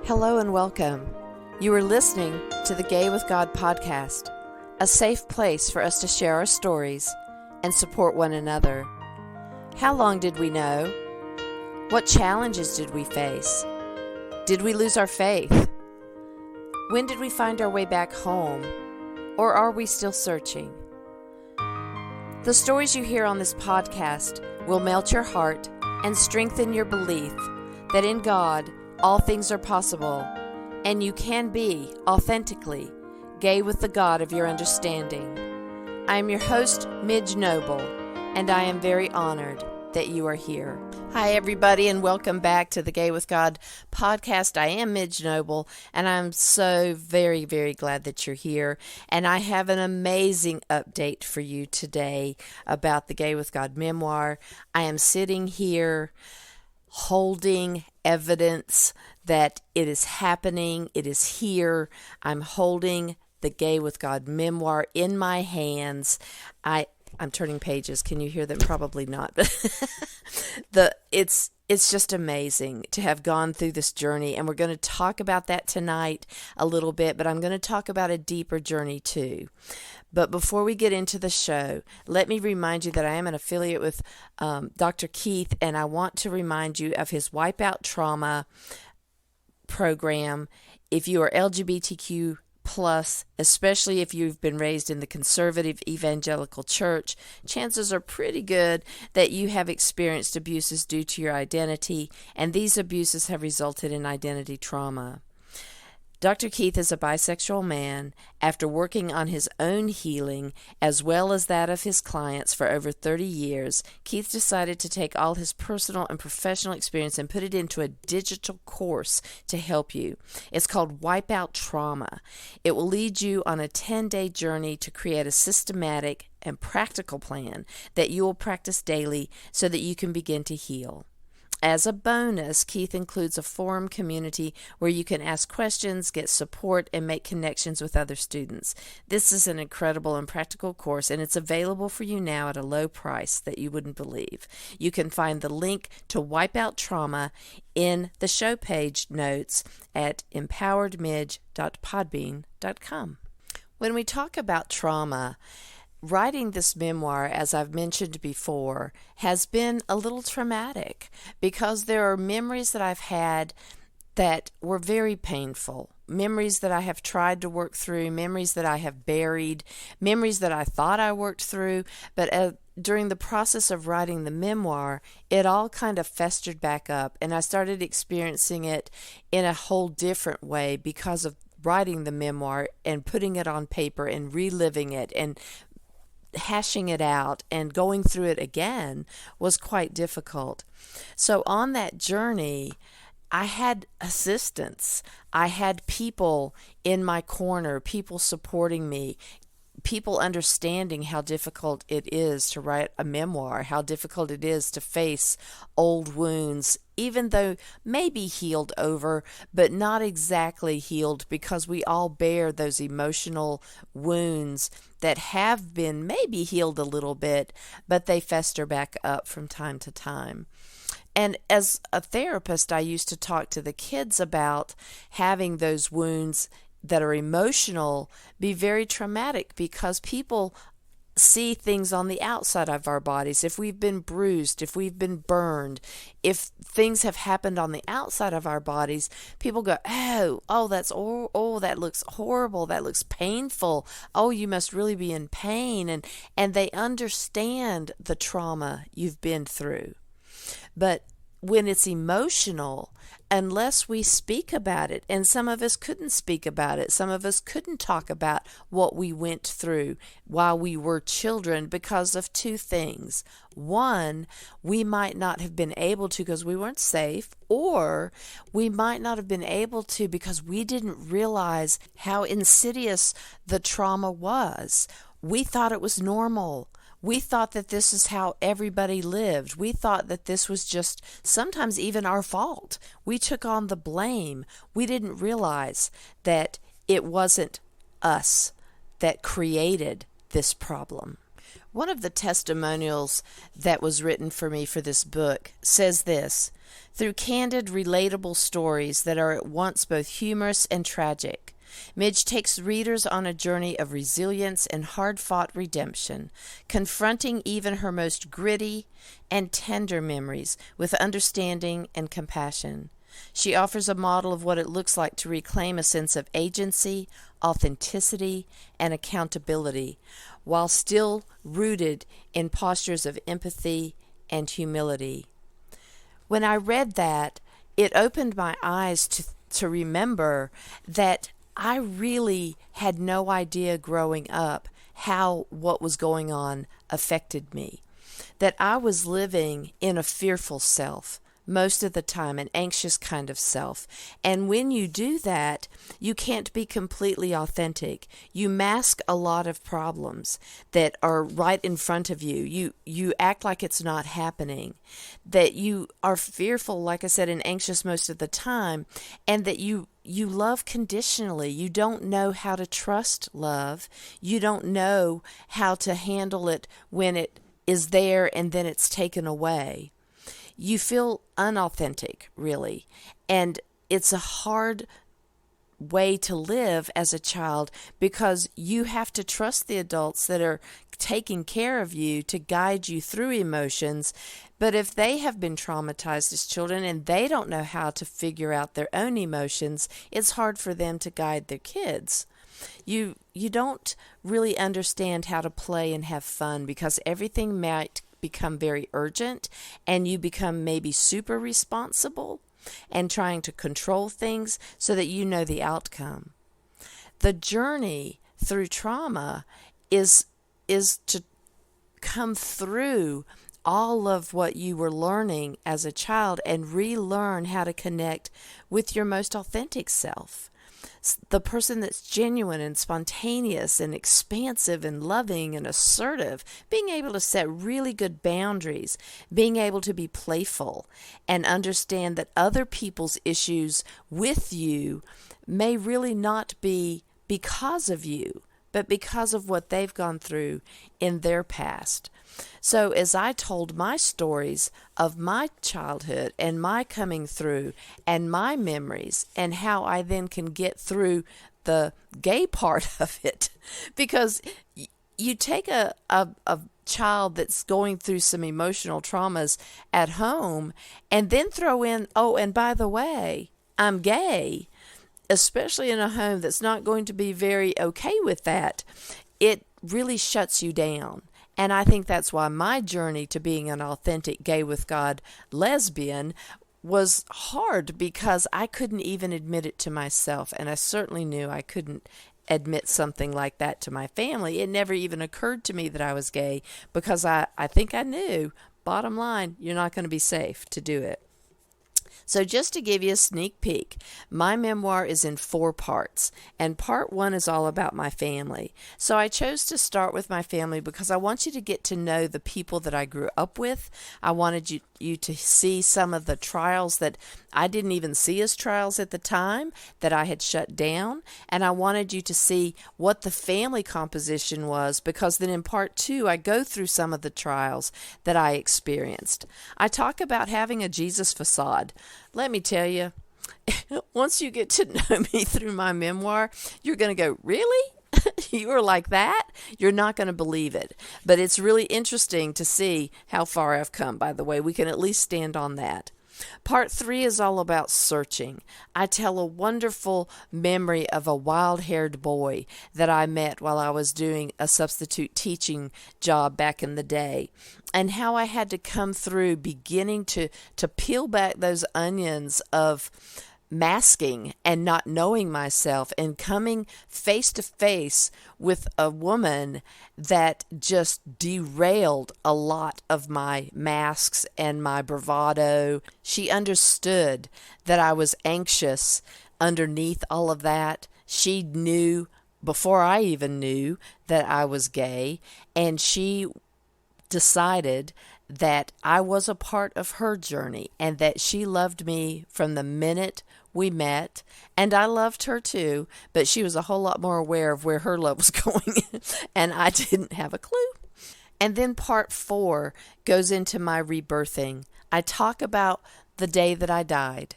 Hello and welcome. You are listening to the Gay with God podcast, a safe place for us to share our stories and support one another. How long did we know? What challenges did we face? Did we lose our faith? When did we find our way back home? Or are we still searching? The stories you hear on this podcast will melt your heart and strengthen your belief that in God, all things are possible, and you can be authentically gay with the God of your understanding. I am your host, Midge Noble, and I am very honored that you are here. Hi, everybody, and welcome back to the Gay with God podcast. I am Midge Noble, and I'm so very, very glad that you're here. And I have an amazing update for you today about the Gay with God memoir. I am sitting here holding evidence that it is happening. It is here. I'm holding the Gay with God memoir in my hands. I'm turning pages. Can you hear them? Probably not. But it's just amazing to have gone through this journey, and we're going to talk about that tonight a little bit, but I'm going to talk about a deeper journey too. But before we get into the show, let me remind you that I am an affiliate with Dr. Keith, and I want to remind you of his WIPEOUT TRUAMA program. If you are LGBTQ plus, especially if you've been raised in the conservative evangelical church, chances are pretty good that you have experienced abuses due to your identity, and these abuses have resulted in identity trauma. Dr. Keith is a bisexual man. After working on his own healing as well as that of his clients for over 30 years, Keith decided to take all his personal and professional experience and put it into a digital course to help you. It's called WIPEOUT TRUAMA. It will lead you on a 10-day journey to create a systematic and practical plan that you will practice daily so that you can begin to heal. As a bonus, Keith includes a forum community where you can ask questions, get support, and make connections with other students. This is an incredible and practical course, and it's available for you now at a low price that you wouldn't believe. You can find the link to WIPEOUT TRUAMA in the show page notes at empoweredmidge.podbean.com. When we talk about trauma, writing this memoir, as I've mentioned before, has been a little traumatic because there are memories that I've had that were very painful, memories that I have tried to work through, memories that I have buried, memories that I thought I worked through, but during the process of writing the memoir, it all kind of festered back up, and I started experiencing it in a whole different way because of writing the memoir and putting it on paper and reliving it and hashing it out and going through it again was quite difficult. So on that journey, I had assistance. I had people in my corner, people supporting me, people understanding how difficult it is to write a memoir, how difficult it is to face old wounds, even though maybe healed over, but not exactly healed, because we all bear those emotional wounds that have been maybe healed a little bit, but they fester back up from time to time. And as a therapist, I used to talk to the kids about having those wounds that are emotional be very traumatic, because people see things on the outside of our bodies. If we've been bruised, if we've been burned, if things have happened on the outside of our bodies, people go, that looks horrible, that looks painful, oh, you must really be in pain, and they understand the trauma you've been through. But when it's emotional, unless we speak about it, and some of us couldn't speak about it, some of us couldn't talk about what we went through while we were children because of two things. One, we might not have been able to because we weren't safe, or we might not have been able to because we didn't realize how insidious the trauma was. We thought it was normal. We thought that this is how everybody lived. We thought that this was just sometimes even our fault. We took on the blame. We didn't realize that it wasn't us that created this problem. One of the testimonials that was written for me for this book says this: through candid, relatable stories that are at once both humorous and tragic, Midge takes readers on a journey of resilience and hard-fought redemption, confronting even her most gritty and tender memories with understanding and compassion. She offers a model of what it looks like to reclaim a sense of agency, authenticity, and accountability, while still rooted in postures of empathy and humility. When I read that, it opened my eyes to remember that I really had no idea growing up how what was going on affected me. That I was living in a fearful self most of the time, an anxious kind of self. And when you do that, you can't be completely authentic. You mask a lot of problems that are right in front of you. You act like it's not happening. That you are fearful, like I said, and anxious most of the time, and that you love conditionally. You don't know how to trust love. You don't know how to handle it when it is there and then it's taken away. You feel unauthentic, really. And it's a hard way to live as a child because you have to trust the adults that are taking care of you to guide you through emotions. But if they have been traumatized as children and they don't know how to figure out their own emotions, it's hard for them to guide their kids. You don't really understand how to play and have fun because everything might become very urgent and you become maybe super responsible and trying to control things so that you know the outcome. The journey through trauma is to come through all of what you were learning as a child and relearn how to connect with your most authentic self. The person that's genuine and spontaneous and expansive and loving and assertive, being able to set really good boundaries, being able to be playful and understand that other people's issues with you may really not be because of you, but because of what they've gone through in their past. So as I told my stories of my childhood and my coming through and my memories and how I then can get through the gay part of it, because you take a child that's going through some emotional traumas at home and then throw in, oh, and by the way, I'm gay, especially in a home that's not going to be very okay with that, it really shuts you down. And I think that's why my journey to being an authentic gay with God lesbian was hard, because I couldn't even admit it to myself. And I certainly knew I couldn't admit something like that to my family. It never even occurred to me that I was gay because I think I knew, bottom line, you're not going to be safe to do it. So just to give you a sneak peek, my memoir is in 4 parts, and part 1 is all about my family. So I chose to start with my family because I want you to get to know the people that I grew up with. I wanted you to see some of the trials that I didn't even see as trials at the time that I had shut down, and I wanted you to see what the family composition was, because then in part 2 I go through some of the trials that I experienced. I talk about having a Jesus facade. Let me tell you, once you get to know me through my memoir, you're going to go, really? You were like that? You're not going to believe it. But it's really interesting to see how far I've come, by the way. We can at least stand on that. Part 3 is all about searching. I tell a wonderful memory of a wild-haired boy that I met while I was doing a substitute teaching job back in the day, and how I had to come through beginning to peel back those onions of masking and not knowing myself and coming face to face with a woman that just derailed a lot of my masks and my bravado. She understood that I was anxious underneath all of that. She knew before I even knew that I was gay, and she decided that I was a part of her journey and that she loved me from the minute we met, and I loved her too, but she was a whole lot more aware of where her love was going, and I didn't have a clue. And then part 4 goes into my rebirthing. I talk about the day that I died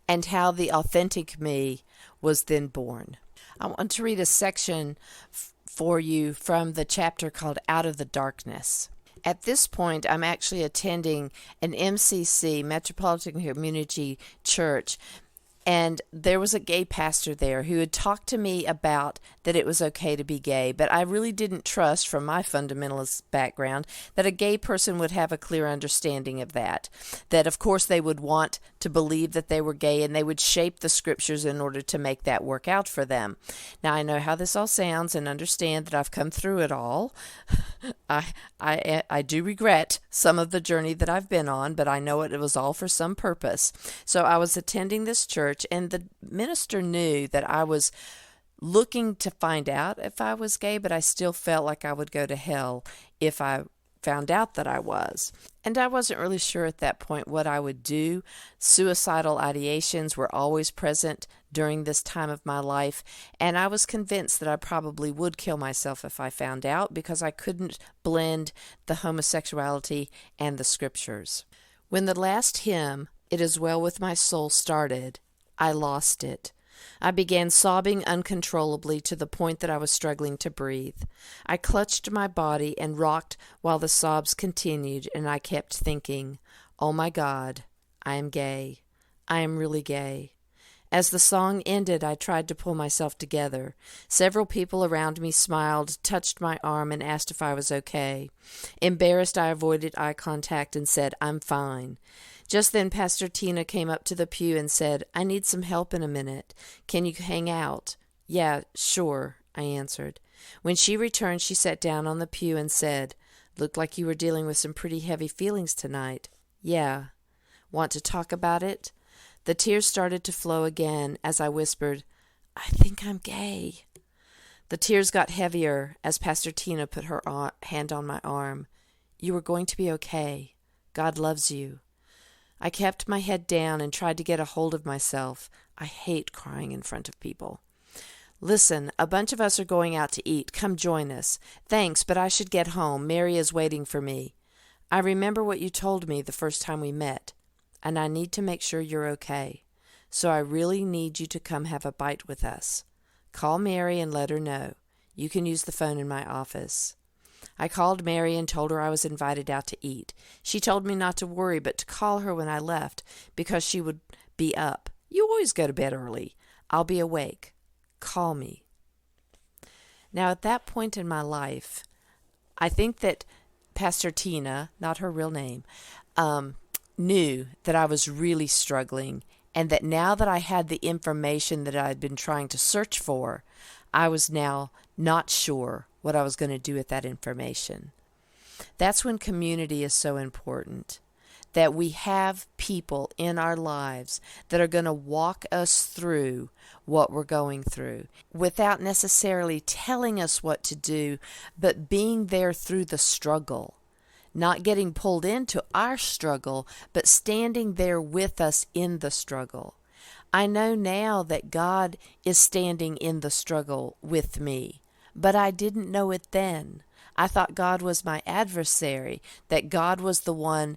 and how the authentic me was then born. I want to read a section for you from the chapter called Out of the Darkness. At this point, I'm actually attending an MCC, Metropolitan Community Church, and there was a gay pastor there who had talked to me about that it was okay to be gay, but I really didn't trust, from my fundamentalist background, that a gay person would have a clear understanding of that. That, of course, they would want to believe that they were gay, and they would shape the scriptures in order to make that work out for them. Now, I know how this all sounds and understand that I've come through it all. I do regret some of the journey that I've been on, but I know it was all for some purpose. So I was attending this church, and the minister knew that I was looking to find out if I was gay, but I still felt like I would go to hell if I found out that I was. And I wasn't really sure at that point what I would do. Suicidal ideations were always present during this time of my life, and I was convinced that I probably would kill myself if I found out, because I couldn't blend the homosexuality and the scriptures. When the last hymn, "It Is Well With My Soul," started, I lost it. I began sobbing uncontrollably to the point that I was struggling to breathe. I clutched my body and rocked while the sobs continued, and I kept thinking, "Oh my God, I am gay. I am really gay." As the song ended, I tried to pull myself together. Several people around me smiled, touched my arm, and asked if I was okay. Embarrassed, I avoided eye contact and said, "I'm fine." Just then, Pastor Tina came up to the pew and said, "I need some help in a minute. Can you hang out?" "Yeah, sure," I answered. When she returned, she sat down on the pew and said, "Looked like you were dealing with some pretty heavy feelings tonight." "Yeah." "Want to talk about it?" The tears started to flow again as I whispered, "I think I'm gay." The tears got heavier as Pastor Tina put her hand on my arm. "You are going to be okay. God loves you." I kept my head down and tried to get a hold of myself. I hate crying in front of people. "Listen, a bunch of us are going out to eat. Come join us." "Thanks, but I should get home. Mary is waiting for me." "I remember what you told me the first time we met, and I need to make sure you're okay. So I really need you to come have a bite with us. Call Mary and let her know. You can use the phone in my office." I called Mary and told her I was invited out to eat. She told me not to worry, but to call her when I left, because she would be up. "You always go to bed early." "I'll be awake. Call me." Now, at that point in my life, I think that Pastor Tina, not her real name, knew that I was really struggling, and that now that I had the information that I had been trying to search for, I was now not sure what I was going to do with that information. That's when community is so important, that we have people in our lives that are going to walk us through what we're going through without necessarily telling us what to do, but being there through the struggle, not getting pulled into our struggle, but standing there with us in the struggle. I know now that God is standing in the struggle with me, but I didn't know it then. I thought God was my adversary, that God was the one,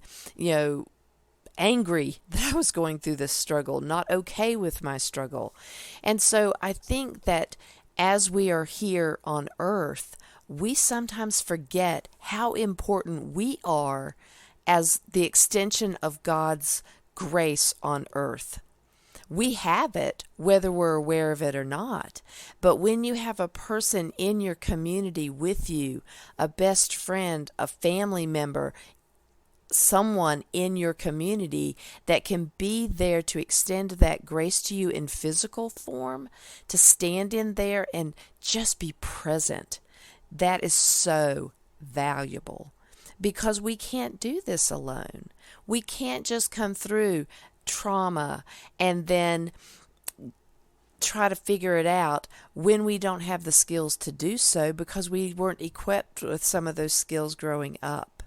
angry that I was going through this struggle, not okay with my struggle. And so I think that as we are here on earth, we sometimes forget how important we are as the extension of God's grace on earth. We have it, whether we're aware of it or not. But when you have a person in your community with you, a best friend, a family member, someone in your community that can be there to extend that grace to you in physical form, to stand in there and just be present, that is so valuable, because we can't do this alone. We can't just come through trauma and then try to figure it out when we don't have the skills to do so, because we weren't equipped with some of those skills growing up.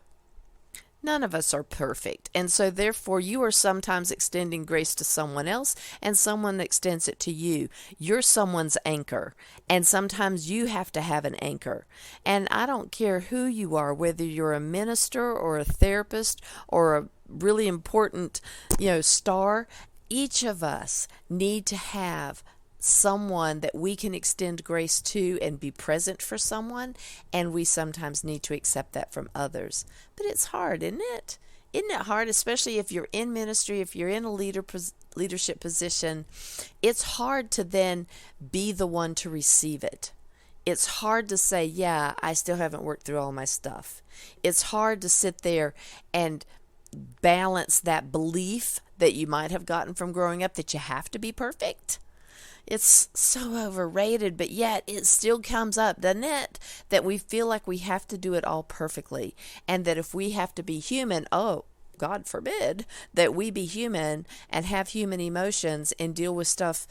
None of us are perfect. And so therefore you are sometimes extending grace to someone else and someone extends it to you. You're someone's anchor. And sometimes you have to have an anchor. And I don't care who you are, whether you're a minister or a therapist or a really important, star. Each of us need to have someone that we can extend grace to and be present for someone, and we sometimes need to accept that from others. But it's hard, isn't it? Isn't it hard, especially if you're in ministry, if you're in a leadership position? It's hard to then be the one to receive it. It's hard to say, yeah, I still haven't worked through all my stuff. It's hard to sit there and balance that belief that you might have gotten from growing up that you have to be perfect. It's so overrated, but yet it still comes up, doesn't it? That we feel like we have to do it all perfectly. And that if we have to be human, oh, God forbid, that we be human and have human emotions and deal with stuff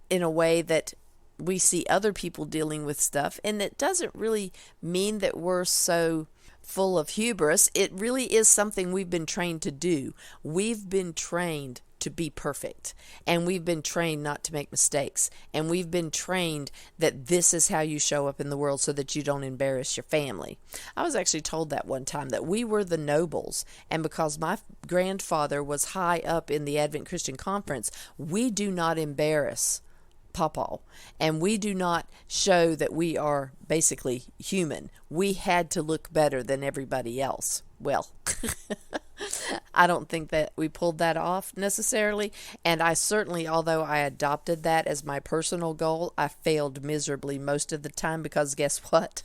in a way that we see other people dealing with stuff. And it doesn't really mean that we're so full of hubris. It really is something we've been trained to do. We've been trained to be perfect, and we've been trained not to make mistakes, and we've been trained that this is how you show up in the world so that you don't embarrass your family. I was actually told that one time, that we were the Nobles, and because my grandfather was high up in the Advent Christian Conference, we do not embarrass Pawpaw, and we do not show that we are basically human. We had to look better than everybody else. Well, I don't think that we pulled that off necessarily, and I certainly, although I adopted that as my personal goal, I failed miserably most of the time because guess what?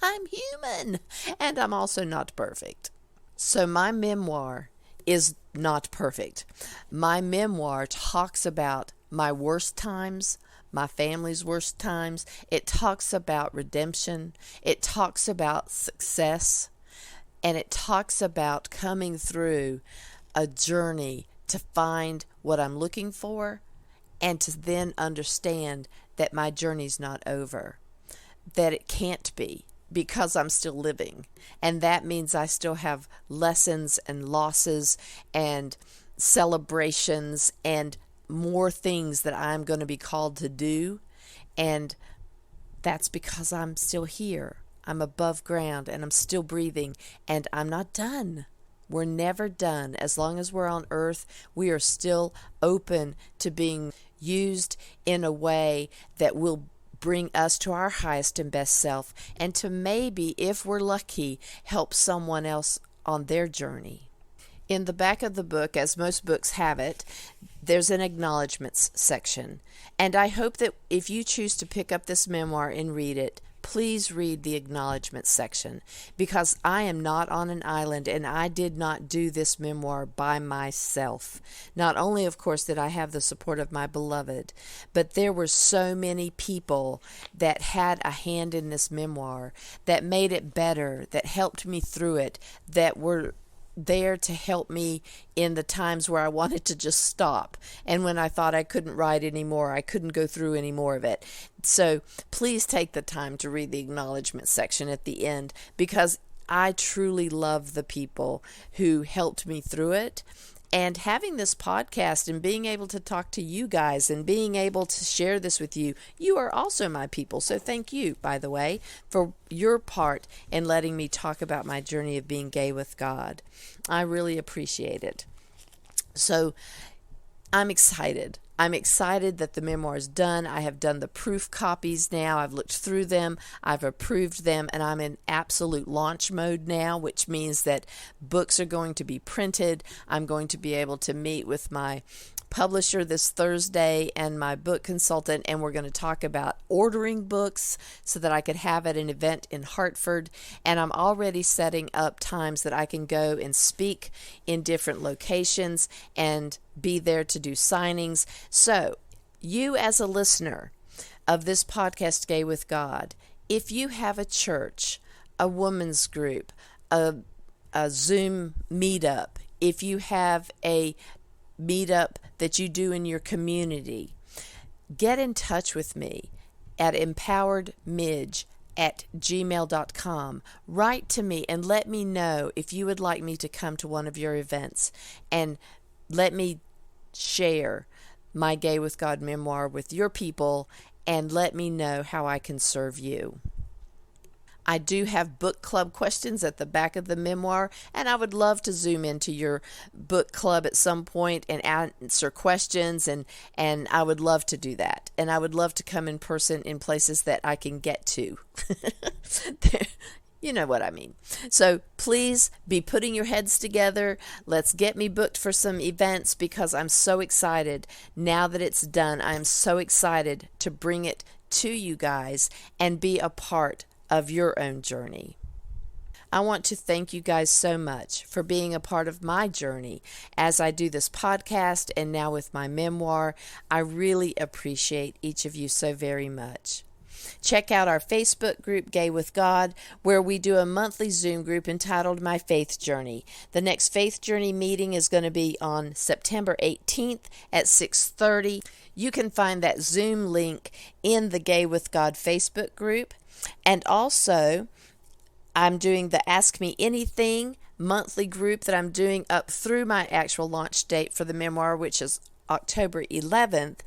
I'm human, and I'm also not perfect. So my memoir is not perfect. My memoir talks about my worst times, my family's worst times. It talks about redemption. It talks about success. And it talks about coming through a journey to find what I'm looking for and to then understand that my journey's not over, that it can't be because I'm still living. And that means I still have lessons and losses and celebrations and more things that I'm going to be called to do. And that's because I'm still here. I'm above ground and I'm still breathing, and I'm not done. We're never done. As long as we're on earth, we are still open to being used in a way that will bring us to our highest and best self, and to maybe, if we're lucky, help someone else on their journey. In the back of the book, as most books have it, there's an acknowledgments section. And I hope that if you choose to pick up this memoir and read it, please read the acknowledgments section, because I am not on an island and I did not do this memoir by myself. Not only, of course, did I have the support of my beloved, but there were so many people that had a hand in this memoir, that made it better, that helped me through it, that were there to help me in the times where I wanted to just stop, and when I thought I couldn't write anymore, I couldn't go through any more of it. So please take the time to read the acknowledgement section at the end, because I truly love the people who helped me through it. And having this podcast and being able to talk to you guys and being able to share this with you, you are also my people. So thank you, by the way, for your part in letting me talk about my journey of being gay with God. I really appreciate it. So I'm excited. I'm excited that the memoir is done. I have done the proof copies now. I've looked through them. I've approved them, and I'm in absolute launch mode now, which means that books are going to be printed. I'm going to be able to meet with my publisher this Thursday and my book consultant, and we're going to talk about ordering books so that I could have at an event in Hartford. And I'm already setting up times that I can go and speak in different locations and be there to do signings. So you, as a listener of this podcast, Gay with God, if you have a church, a women's group, a Zoom meetup, if you have a meetup that you do in your community, get in touch with me at empoweredmidge gmail.com. Write to me and let me know if you would like me to come to one of your events, and let me share my Gay with God memoir with your people, and let me know how I can serve you. I do have book club questions at the back of the memoir, and I would love to zoom into your book club at some point and answer questions, and I would love to do that. And I would love to come in person in places that I can get to. You know what I mean. So please be putting your heads together. Let's get me booked for some events, because I'm so excited. Now that it's done, I'm so excited to bring it to you guys and be a part of your own journey. I want to thank you guys so much for being a part of my journey as I do this podcast and now with my memoir. I really appreciate each of you so very much. Check out our Facebook group, Gay with God, where we do a monthly Zoom group entitled My Faith Journey. The next Faith Journey meeting is going to be on September 18th at 6:30. You can find that Zoom link in the Gay with God Facebook group. And also, I'm doing the Ask Me Anything monthly group that I'm doing up through my actual launch date for the memoir, which is October 11th.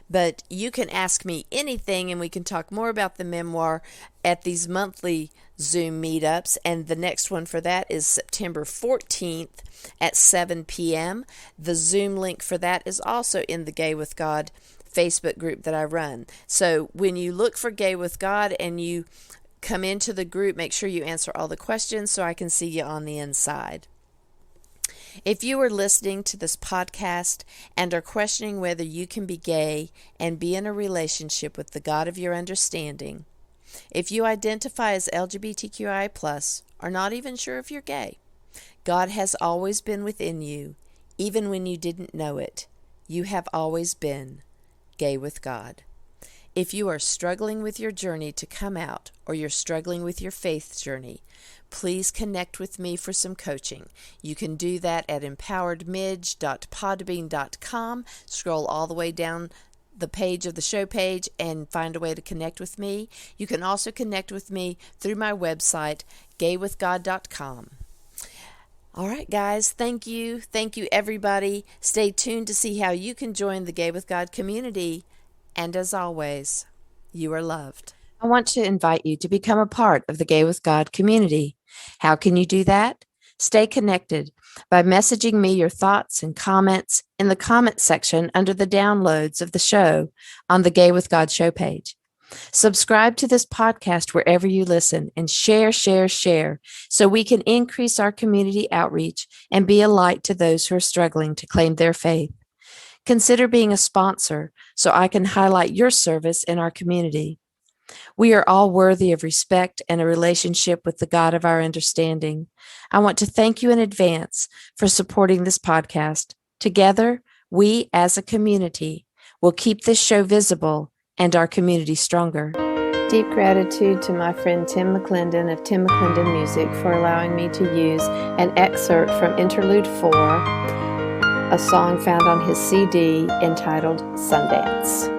But you can ask me anything, and we can talk more about the memoir at these monthly Zoom meetups. And the next one for that is September 14th at 7 p.m. The Zoom link for that is also in the Gay with God Facebook group that I run. So when you look for Gay with God and you come into the group, make sure you answer all the questions so I can see you on the inside. If you are listening to this podcast and are questioning whether you can be gay and be in a relationship with the God of your understanding, if you identify as LGBTQI+, or not even sure if you're gay, God has always been within you, even when you didn't know it. You have always been Gay with God. If you are struggling with your journey to come out, or you're struggling with your faith journey, please connect with me for some coaching. You can do that at empoweredmidge.podbean.com. Scroll all the way down the page of the show page and find a way to connect with me. You can also connect with me through my website, gaywithgod.com. All right, guys, thank you. Thank you, everybody. Stay tuned to see how you can join the Gay with God community. And as always, you are loved. I want to invite you to become a part of the Gay with God community. How can you do that? Stay connected by messaging me your thoughts and comments in the comment section under the downloads of the show on the Gay with God show page. Subscribe to this podcast wherever you listen, and share so we can increase our community outreach and be a light to those who are struggling to claim their faith. Consider being a sponsor so I can highlight your service in our community. We are all worthy of respect and a relationship with the God of our understanding. I want to thank you in advance for supporting this podcast. Together, we as a community will keep this show visible and our community stronger. Deep gratitude to my friend Tim McClendon of Tim McClendon Music for allowing me to use an excerpt from Interlude 4, a song found on his CD entitled Sundance.